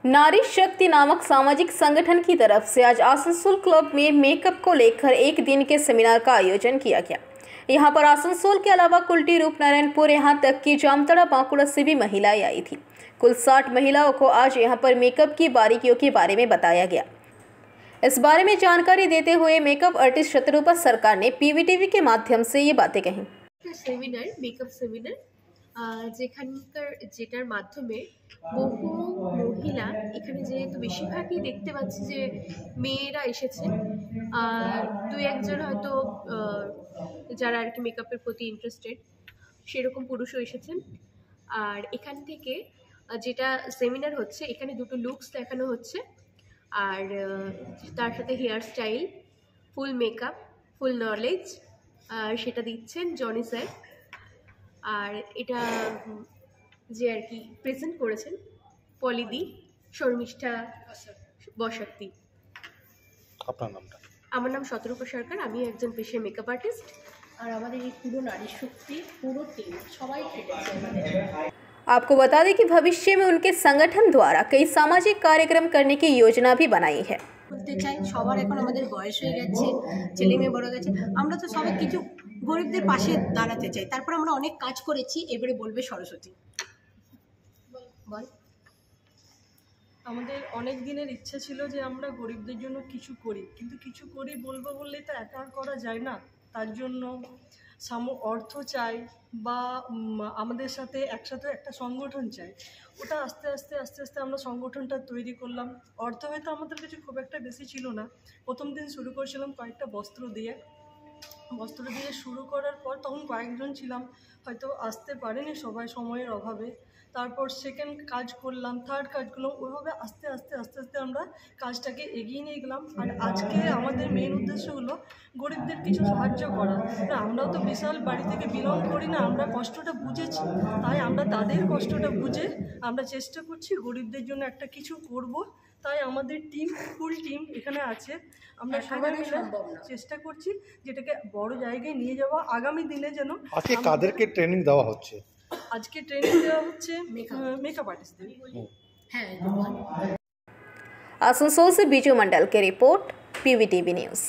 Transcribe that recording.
नारी शक्ति नामक सामाजिक संगठन की तरफ से आज आसनसोल क्लब में मेकअप को लेकर एक दिन के सेमिनार का आयोजन किया गया। यहां पर आसनसोल के अलावा कुल्टी, रूपनारायणपुर, यहां तक कि जामताड़ा, बांकुड़ा से भी महिलाएं आई थी। कुल 60 महिलाओं को आज यहां पर मेकअप की बारीकियों के बारे में बताया गया। इस बारे में जानकारी देते हुए मेकअप आर्टिस्ट शत्रुपा सरकार ने पीवीटीवी के माध्यम से ये बातें कहीं। সেমিনার মেকআপ সেমিনার যেটার মাধ্যমে বহু মহিলা এখানে যেহেতু বেশিরভাগই দেখতে পাচ্ছি যে মেয়েরা এসেছেন, আর দুই একজন হয়তো যারা আর কি মেকআপের প্রতি ইন্টারেস্টেড সেরকম পুরুষও এসেছেন। আর এখান থেকে যেটা সেমিনার হচ্ছে, এখানে দুটো লুকস দেখানো হচ্ছে, আর তার সাথে hairstyle, full makeup, full knowledge সেটা দিচ্ছেন জনি স্যার। আর এটা যে আর কি প্রেজেন্ট করেছেন পলিদি, শর্মিষ্ঠা বসাক্তি। আপনার নামটা? আমার নাম শতরূপা সরকার, আমি একজন পেশায় মেকআপ আর্টিস্ট। আর আমাদের এই পুরো নারী শক্তি পুরো টিম সবাই খেটেছে আমাদের। आपको बता दें कि भविष्य में उनके संगठन द्वारा कई सामाजिक कार्यक्रम करने की योजना भी बनाई है। বলতে চাই, সবার এখন আমাদের বয়স হয়ে গেছে, ছেলে মেয়ে বড় গেছে, আমরা তো সবাই কিছু গরিবদের পাশে দাঁড়াতে চাই। তারপর আমরা অনেক কাজ করেছি, এবারে বলবে সরস্বতী। বল। আমাদের অনেক দিনের ইচ্ছা ছিল যে আমরা গরিবদের জন্য কিছু করি, কিন্তু কিছু করি বলবো বললেই তো একা আর করা যায় না। তার জন্য অর্থ চাই বা আমাদের সাথে একসাথে একটা সংগঠন চাই। ওটা আস্তে আস্তে আমরা সংগঠনটা তৈরি করলাম। অর্থ হয়তো আমাদের কাছে খুব একটা বেশি ছিল না। প্রথম দিন শুরু করেছিলাম কয়েকটা বস্ত্র দিয়ে শুরু করার পর তখন কয়েকজন ছিলাম, হয়তো আসতে পারেনি সবাই সময়ের অভাবে। তারপর সেকেন্ড কাজ করলাম, থার্ড কাজ করলাম, ওইভাবে আস্তে আস্তে আমরা কাজটাকে এগিয়ে নিয়ে গেলাম। আর আজকে আমাদের মেন উদ্দেশ্য হলো গরিবদের কিছু সাহায্য করা। আমরাও তো বিশাল বাড়ি থেকে বিলং করি না, আমরা কষ্টটা বুঝেছি, তাই আমরা তাদের কষ্টটা বুঝে আমরা চেষ্টা করছি গরিবদের জন্য একটা কিছু করব। তাই আমাদের ফুল টিম এখানে আছে। আমরা সবাই মিলে চেষ্টা করছি যেটাকে বড় জায়গায় নিয়ে যাওয়া। আগামী দিনে যেন আজকে কাদেরকে ট্রেনিং দেওয়া হচ্ছে? আজকে ট্রেনিং দেওয়া হচ্ছে মেকআপ आर्टिस्टদের। হ্যাঁ, आसनसोल से बीजू मंडल की रिपोर्ट, पीवीटीवी न्यूज़।